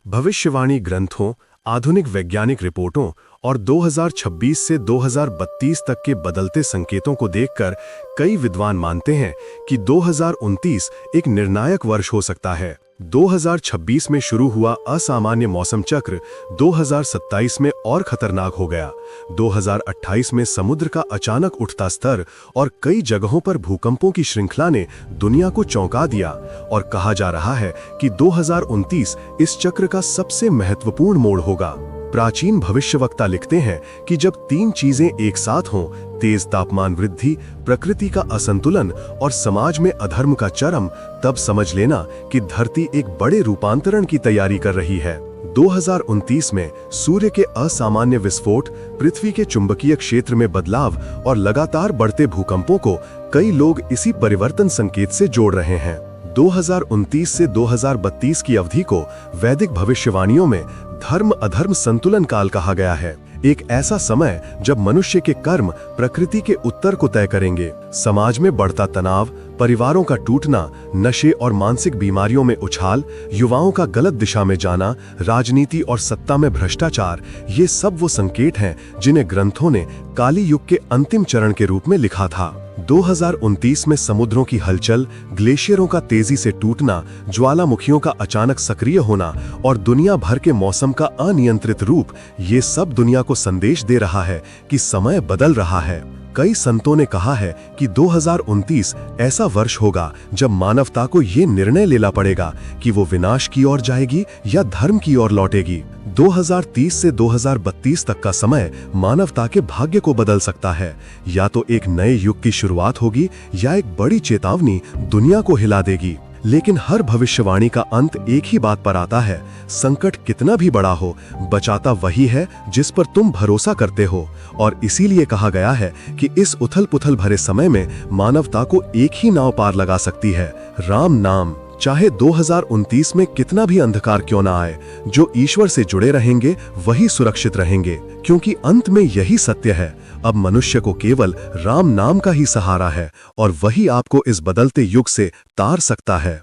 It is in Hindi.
भविष्यवाणी ग्रंथों, आधुनिक वैज्ञानिक रिपोर्टों और 2026 से 2032 तक के बदलते संकेतों को देखकर कई विद्वान मानते हैं कि 2029 एक निर्णायक वर्ष हो सकता है। 2026 में शुरू हुआ असामान्य मौसम चक्र 2027 में और खतरनाक हो गया। 2028 में समुद्र का अचानक उठता स्तर और कई जगहों पर भूकंपों की श्रृंखला ने दुनिया को चौंका दिया और कहा जा रहा है कि 2029 इस चक्र का सबसे महत्वपूर्ण मोड़ होगा। प्राचीन भविष्यवक्ता लिखते हैं कि जब तीन चीजें एक साथ हों, तेज तापमान वृद्धि, प्रकृति का असंतुलन और समाज में अधर्म का चरम, तब समझ लेना कि धरती एक बड़े रूपांतरण की तैयारी कर रही है। 2029 में सूर्य के असामान्य विस्फोट, पृथ्वी के चुंबकीय क्षेत्र में बदलाव और लगातार बढ़ते भूकंपों को कई लोग इसी परिवर्तन संकेत से जोड़ रहे हैं। 2029 से 2032 की अवधि को वैदिक भविष्यवाणियों में धर्म अधर्म संतुलन काल कहा गया है। एक ऐसा समय जब मनुष्य के कर्म प्रकृति के उत्तर को तय करेंगे। समाज में बढ़ता तनाव, परिवारों का टूटना, नशे और मानसिक बीमारियों में उछाल, युवाओं का गलत दिशा में जाना, राजनीति और सत्ता में भ्रष्टाचार, ये सब वो संकेत हैं जिन्हें ग्रंथों ने काली युग के अंतिम चरण के रूप में लिखा था। 2029 में समुद्रों की हलचल, ग्लेशियरों का तेजी से टूटना, ज्वालामुखियों का अचानक सक्रिय होना और दुनिया भर के मौसम का अनियंत्रित रूप, ये सब दुनिया को संदेश दे रहा है कि समय बदल रहा है। कई संतों ने कहा है कि 2029 ऐसा वर्ष होगा जब मानवता को ये निर्णय लेना पड़ेगा कि वो विनाश की ओर जाएगी या धर्म की ओर लौटेगी। 2030 से 2032 तक का समय मानवता के भाग्य को बदल सकता है। या तो एक नए युग की शुरुआत होगी या एक बड़ी चेतावनी दुनिया को हिला देगी। लेकिन हर भविष्यवाणी का अंत एक ही बात पर आता है, संकट कितना भी बड़ा हो, बचाता वही है जिस पर तुम भरोसा करते हो। और इसीलिए कहा गया है कि इस उथल पुथल भरे समय में मानवता को एक ही नाव पार लगा सकती है, राम नाम। चाहे 2029 में कितना भी अंधकार क्यों ना आए, जो ईश्वर से जुड़े रहेंगे वही सुरक्षित रहेंगे, क्योंकि अंत में यही सत्य है। अब मनुष्य को केवल राम नाम का ही सहारा है और वही आपको इस बदलते युग से तार सकता है।